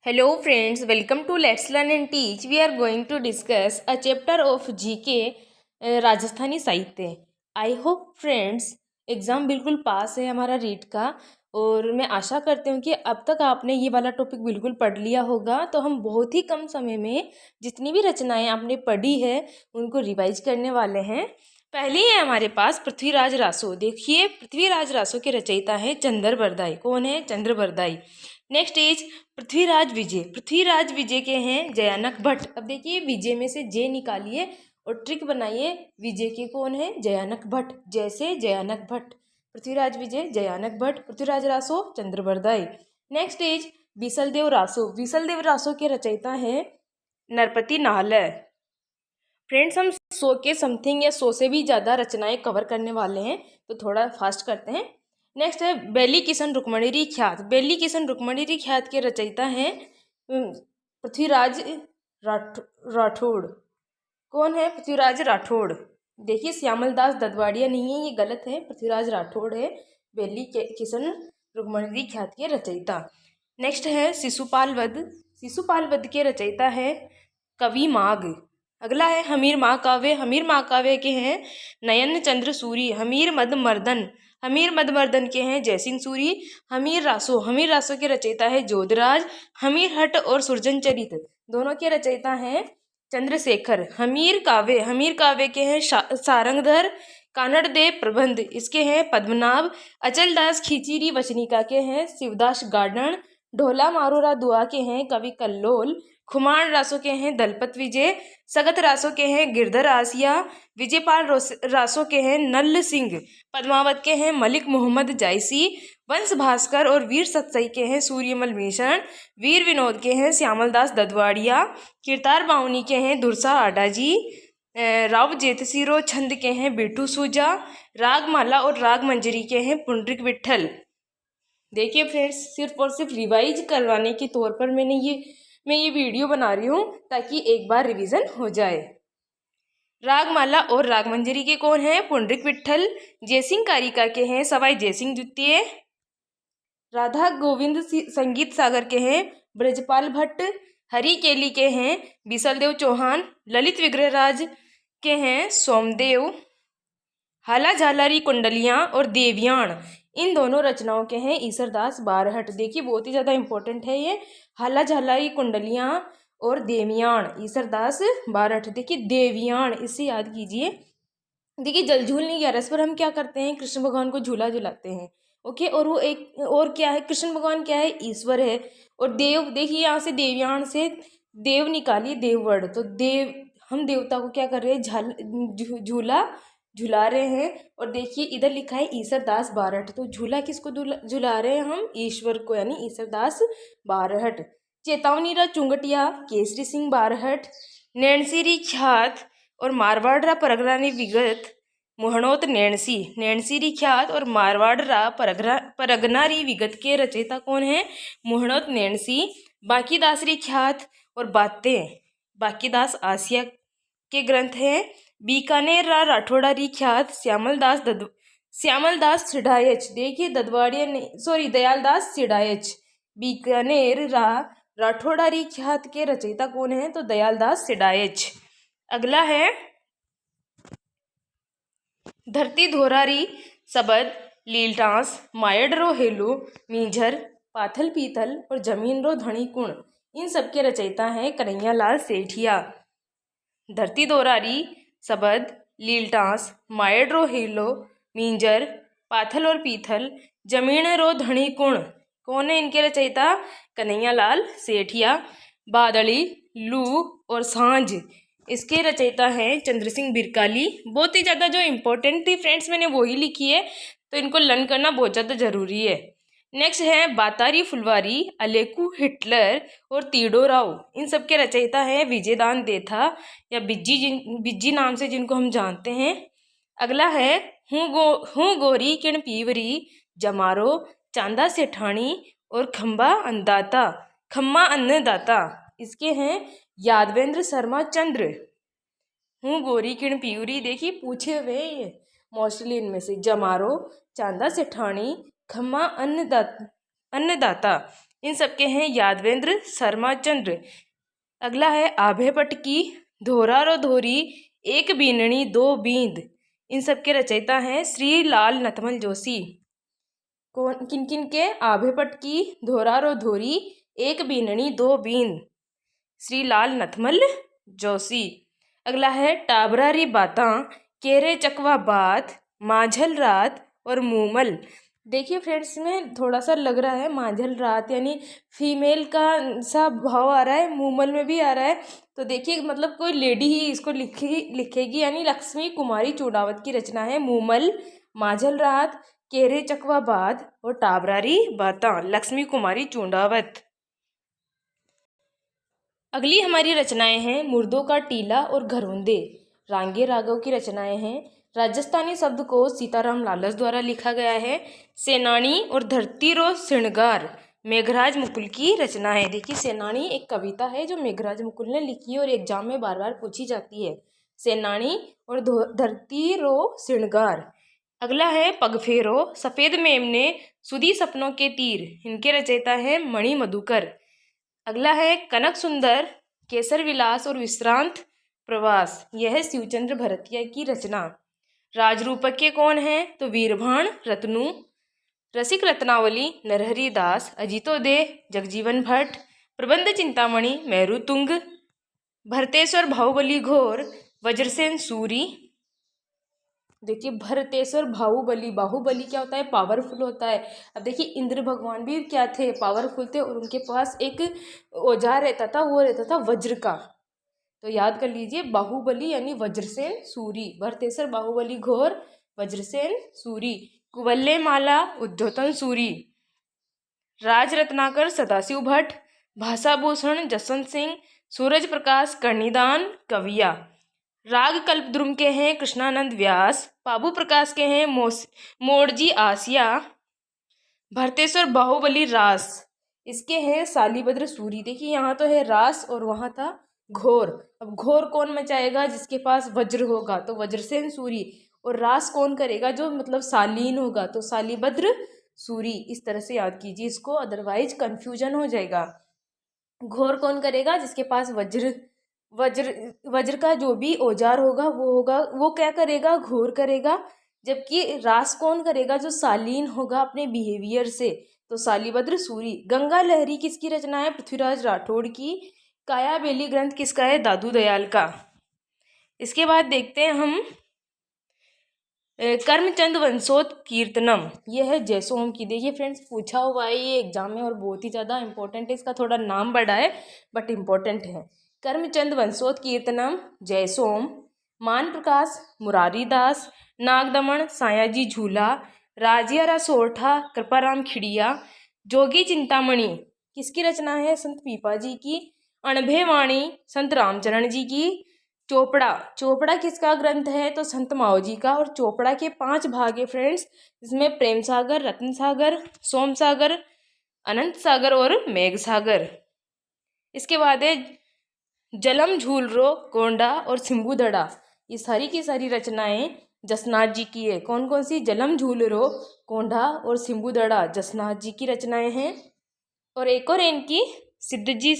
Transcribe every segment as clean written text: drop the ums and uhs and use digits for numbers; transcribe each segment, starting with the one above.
Hello friends, welcome to Let's Learn and Teach. We are going to discuss a chapter of GK Rajasthani साहित्य। I hope friends exam बिल्कुल पास है हमारा रीट का, और मैं आशा करती हूँ कि अब तक आपने ये वाला टॉपिक बिल्कुल पढ़ लिया होगा। तो हम बहुत ही कम समय में जितनी भी रचनाएं आपने पढ़ी है उनको रिवाइज करने वाले हैं। पहली है हमारे पास पृथ्वीराज रासो। देखिए, पृथ्वीराज रासो के रचयिता है चंद्र बरदाई। कौन है? चंद्र बरदाई। नेक्स्ट इज पृथ्वीराज विजय। पृथ्वीराज विजय के हैं जयानक भट्ट। अब देखिए, विजय में से जे निकालिए और ट्रिक बनाइए। विजय के कौन है? जयानक भट्ट। जैसे जयानक भट्ट, पृथ्वीराज विजय, जयानक भट्ट, पृथ्वीराज रासो, चंद्र बरदाई। Next is Bisaldev Raso. बीसलदेव रासो के रचयिता हैं नरपति नाहले। फ्रेंड्स, हम 100 के समथिंग या 100 से भी ज़्यादा रचनाएं कवर करने वाले हैं, तो थोड़ा फास्ट करते हैं। नेक्स्ट है बेली किशन रुक्मणी ख्यात। बेली किशन रुक्मणी ख्यात के रचयिता हैं पृथ्वीराज राठौड़। कौन है? पृथ्वीराज राठौड़। देखिए, श्यामल दास ददवाड़िया नहीं है, ये गलत है, पृथ्वीराज राठौड़ है बेली किशन रुक्मणी ख्यात के रचयिता। नेक्स्ट है शिशुपाल वध। शिशुपाल वध के रचयिता है कवि माघ। अगला है हमीर महाकाव्य। हमीर महाकाव्य के हैं नयन चंद्र सूरी। हमीर मदमर्दन। हमीर मदमर्दन के हैं जयसिंह सूरी। हमीर रासो। हमीर रासो के रचयिता है जोधराज। हमीर हट और सुरजन चरित दोनों के रचयिता हैं चंद्रशेखर। हमीर काव्य। हमीर काव्य के हैं सारंगधर। कानड़ देव प्रबंध इसके हैं पद्मनाभ। अचल दास खिचीरी वचनिका के हैं शिवदास गार्डन। ढोला मारोरा दुआ के हैं कवि कल्लोल। खुमान रासो के हैं दलपत विजय। सगत रासो के हैं गिरधर आसिया। विजयपाल रासो के हैं नल्ल सिंह। पद्मावत के हैं मलिक मोहम्मद जायसी। वंश भास्कर और वीर सतसई के हैं सूर्यमल भीषण। वीर विनोद के हैं श्यामल दास ददवाड़िया। किरतार बाउनी के हैं दुरसा आडाजी। राव जेतसिरो छंद के हैं बिट्टू सूजा। रागमाला और राग मंजरी के हैं पुंडरिक विट्ठल। देखिए फ्रेंड्स, सिर्फ और सिर्फ रिवाइज करवाने के तौर पर मैं ये वीडियो बना रही हूँ ताकि एक बार रिवीजन हो जाए। रागमाला और रागमंजरी के कौन है? पुंडरिक विट्ठल। जयसिंह कारिका के हैं सवाई जयसिंह द्वितीय। राधा गोविंद संगीत सागर के हैं ब्रजपाल भट्ट। हरि केली के हैं बीसलदेव चौहान। ललित विग्रहराज के हैं सोमदेव। हाला झालारी कुंडलियाँ और देवयान इन दोनों रचनाओं के हैं ईसरदास बारहट। देखिए, बहुत ही ज़्यादा इंपॉर्टेंट है ये। हाला झालारी कुंडलियाँ और देवयान, ईसरदास बारहट। देखिए, देवयान इससे याद कीजिए। देखिए, जलझूल नहीं 11 पर हम क्या करते हैं? कृष्ण भगवान को झूला झुलाते हैं। ओके, और वो एक और क्या है? कृष्ण भगवान क्या है? ईश्वर है। और देव, देखिए यहाँ से देवयान से देव निकालिए, देववर्ण, तो देव, हम देवता को क्या कर रहे हैं? झूला झुला रहे हैं। और देखिए, इधर लिखा है ईसरदास बारहट, तो झूला किसको झुला रहे हैं हम? ईश्वर को, यानी ईसरदास बारहट। चेतावनी चुंगटिया केसरी सिंह बारहट। नैणसीरी ख्यात और मारवाड़ परगना विगत मोहनोत नैणसी। नैणसीरी ख्यात और मारवाड़ परगनारी विगत के रचयिता कौन है? मोहनोत नैणसी। बांकीदासरी ख्यात और बातें बांकीदास आसिया के ग्रंथ हैं। बीकानेर राठौड़ारी ख्यात श्यामल दास सिडायच। देखिए, ददवाड़िया नहीं, सॉरी, दयालदास सिडायच। बीकानेर राठौड़ारी ख्यात के रचयिता कौन है? तो दयालदास सिडायच। अगला है धरती धोरारी सबद लीलटांस मायड रो हेलो मीझर पाथल पीथल और जमीन रो धनी कुण इन सब के रचयिता हैं कन्हैयालाल सेठिया। धरती दोरारी सबद लीलटांस मायड रो हेलो मींजर पाथल और पीथल जमीन रो धनी कुण कौन है इनके रचयिता? कन्हैयालाल सेठिया। बादली, लू और सांझ इसके रचयिता हैं चंद्रसिंह बिरकाली। बहुत ही ज़्यादा जो इम्पोर्टेंट थी फ्रेंड्स, मैंने वही लिखी है, तो इनको लर्न करना बहुत ज़्यादा ज़रूरी है। नेक्स्ट है बातारी फुलवारी, अलेकू हिटलर और तीडो राव। इन सब के रचयिता हैं विजयदान देथा या बिज्जी नाम से जिनको हम जानते हैं। अगला है हूँ गोरी किण पीवरी जमारो चांदा सेठानी और खम्मा अन्नदाता इसके हैं यादवेंद्र शर्मा चंद्र। हूँ गोरी किण पीवरी, देखिए पूछे हुए ये मोस्टली इनमें से। जमारो, चांदा सेठानी, खम्मा अन्नदाता इन सबके हैं यादवेंद्र शर्मा चंद्र। अगला है आभेपट की धोरा रो धोरी एक बीननी दो बींद। इन सबके रचयिता हैं श्री लाल नथमल जोशी। कौन किन किन के? आभेपट की धोरा रो धोरी एक बीननी दो बींद, श्री लाल नथमल जोशी। अगला है टाबरा री बातां केरे चकवा बात माझल रात और मूमल। देखिए फ्रेंड्स, में थोड़ा सा लग रहा है माझल रात यानी फीमेल का सा भाव आ रहा है, मूमल में भी आ रहा है। तो देखिए मतलब कोई लेडी ही इसको लिखेगी यानी लक्ष्मी कुमारी चूड़ावत की रचना है मूमल, माझल रात, केरे चकवा बात और टाबरारी बातां, लक्ष्मी कुमारी चूड़ावत। अगली हमारी रचनाएं हैं मुर्दों का टीला और घरौंदे, रांगे राघव की रचनाएं हैं। राजस्थानी शब्द को सीताराम लालस द्वारा लिखा गया है। सेनानी और धरती रो श्रृंगार, मेघराज मुकुल की रचना है। देखिए सेनानी एक कविता है जो मेघराज मुकुल ने लिखी है और एग्जाम में बार बार पूछी जाती है। सेनानी और धरती रो श्रृंगार। अगला है पगफेरो सफेद मेमने सुधी सपनों के तीर, इनके रचयिता है मणि मधुकर। अगला है कनक सुंदर केसर विलास और विश्रांत प्रवास, यह है शिवचंद्र भरतिया की रचना। राजरूपके कौन है? तो वीरभाण रत्नु, रसिक रत्नावली नरहरि दास, अजितोदय जगजीवन भट्ट, प्रबंध चिंतामणि मेरुतुंग, भरतेश्वर बाहुबली घोर वज्रसेन सूरी। देखिए भरतेश्वर बाहुबली, बाहुबली क्या होता है? पावरफुल होता है। अब देखिए इंद्र भगवान भी क्या थे? पावरफुल थे और उनके पास एक औजार रहता था, वो रहता था वज्र का। तो याद कर लीजिए बाहुबली यानी वज्रसेन सूरी, भरतेश्वर बाहुबली घोर वज्रसेन सूरी, कुवल्ले माला उद्योतन सूरी, राज रत्नाकर सदाशिव भट्ट, भाषाभूषण जसवंत सिंह, सूरज प्रकाश कर्णिदान कविया। राग कल्पद्रुम के हैं कृष्णानंद व्यास, बाबू प्रकाश के हैं मोड़जी आसिया, भरतेश्वर बाहुबली रास, इसके हैं शालिभद्र सूरी। देखिए यहाँ तो है रास और वहाँ था घोर। अब घोर कौन मचाएगा? जिसके पास वज्र होगा, तो वज्रसेन सूरी। और रास कौन करेगा? जो मतलब शालीन होगा, तो शालिभद्र सूरी। इस तरह से याद कीजिए इसको, अदरवाइज कंफ्यूजन हो जाएगा। घोर कौन करेगा? जिसके पास वज्र वज्र वज्र का जो भी औजार होगा वो क्या करेगा? घोर करेगा। जबकि रास कौन करेगा? जो शालीन होगा अपने बिहेवियर से, तो शालिभद्र सूरी। गंगा लहरी किसकी रचना है? पृथ्वीराज राठौड़ की। काया बेली ग्रंथ किसका है? दादू दयाल का। इसके बाद देखते हैं हम कर्मचंद वंशोत कीर्तनम, यह है जयसोम की। देखिए फ्रेंड्स पूछा हुआ है ये एग्जाम में और बहुत ही ज़्यादा इंपॉर्टेंट है, इसका थोड़ा नाम बड़ा है बट इम्पोर्टेंट है। कर्मचंद वंशोत कीर्तनम जयसोम, मान प्रकाश मुरारीदास, नागदमन सायाजी झूला, राजियारा सोरठा कृपाराम खिड़िया, जोगी चिंतामणि किसकी रचना है? संत पीपा जी की। अणभे वाणी संत रामचरण जी की। चोपड़ा किसका ग्रंथ है? तो संत माओ जी का। और चोपड़ा के 5 भाग है फ्रेंड्स, इसमें प्रेम सागर, रत्न सागर, सोम सागर, अनंत सागर और मेघ सागर। इसके बाद है जलम झूलरो गोंडा और सिंबुदड़ा, ये सारी की सारी रचनाएं जसनाथ जी की है। कौन कौन सी? जलम झूलरो गोंडा और सिंबुदड़ा जसनाथ जी की रचनाएं हैं। और एक और इनकी सिद्धजी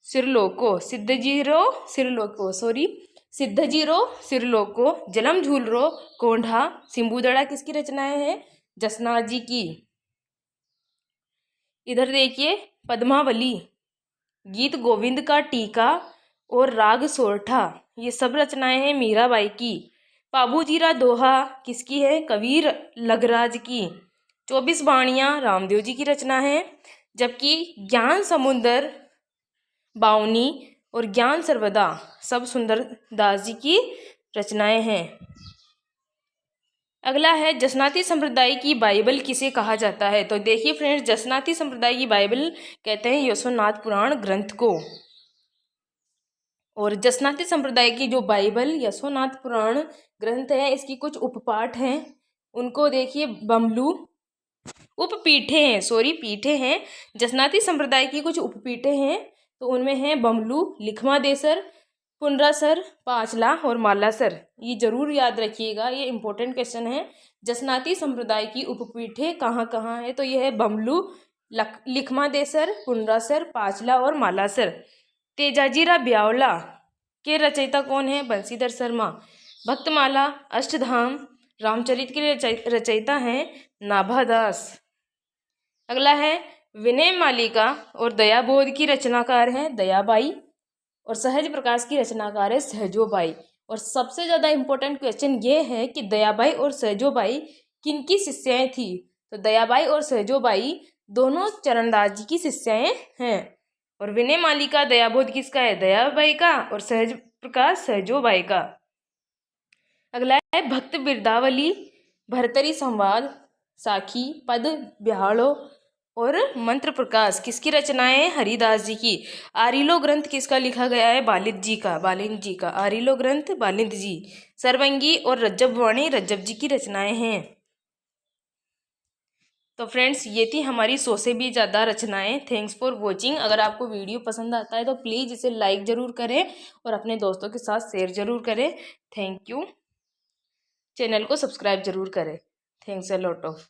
सिरलोको, जलम झूलरो कोंढा सिंबुदड़ा किसकी रचनाएं हैं? जसनाथ जी की। इधर देखिए पद्मावली, गीत गोविंद का टीका और राग सोरठा, ये सब रचनाएं हैं मीराबाई की। पाबूजीरा दोहा किसकी है? कबीर लगराज की। 24 बाणियाँ रामदेव जी की रचना है। जबकि ज्ञान समुंदर बावनी और ज्ञान सर्वदा सब सुंदर दास जी की रचनाएं हैं। अगला है जसनाती संप्रदाय की बाइबल किसे कहा जाता है? तो देखिए फ्रेंड्स जसनाती संप्रदाय की बाइबल कहते हैं यशोनाथ पुराण ग्रंथ को। और जसनाती संप्रदाय की जो बाइबल यशोनाथ पुराण ग्रंथ है, इसकी कुछ उपपाठ हैं, उनको देखिए बमलू पीठे हैं। जसनाती संप्रदाय की कुछ उपपीठे हैं, तो उनमें हैं बमलू, लिखमादेसर, पुनरासर, पांचला और मालासर। ये जरूर याद रखिएगा, ये इंपॉर्टेंट क्वेश्चन है। जसनाती संप्रदाय की उपपीठे कहाँ कहाँ है? तो यह है बमलू, लिखमा देसर, पुनरासर, पांचला और मालासर। तेजाजीरा ब्यावला के रचयिता कौन है? बंशीधर शर्मा। भक्तमाला, अष्टधाम, रामचरित के रचयिता हैं नाभादास। अगला है विनय मालिका और दयाबोध की रचनाकार है दयाबाई और सहज प्रकाश की रचनाकार है सहजोबाई। और सबसे ज़्यादा इम्पोर्टेंट क्वेश्चन ये है कि दयाबाई और सहजोबाई किनकी शिष्याएं थी? तो दयाबाई और सहजोबाई दोनों चरणदास जी की शिष्याएं हैं। और विनय मालिका दयाबोध किसका है? दयाबाई का। और सहज प्रकाश सहजोबाई का। अगला है भक्त बिरदावली, भरतरी संवाद, साखी, पद, बिहाड़ो और मंत्र प्रकाश किसकी रचनाएं हैं? हरिदास जी की। आरिलो ग्रंथ किसका लिखा गया है? बालिद जी का। आरिलो ग्रंथ बालिद जी। सरवंगी और रज्जब वाणी रज्जब जी की रचनाएं हैं। तो फ्रेंड्स ये थी हमारी 100 से भी ज़्यादा रचनाएं। Thanks for watching. अगर आपको वीडियो पसंद आता है तो प्लीज़ इसे लाइक ज़रूर करें और अपने दोस्तों के साथ शेयर ज़रूर करें। Thank you. चैनल को सब्सक्राइब ज़रूर करें। Thanks a lot of.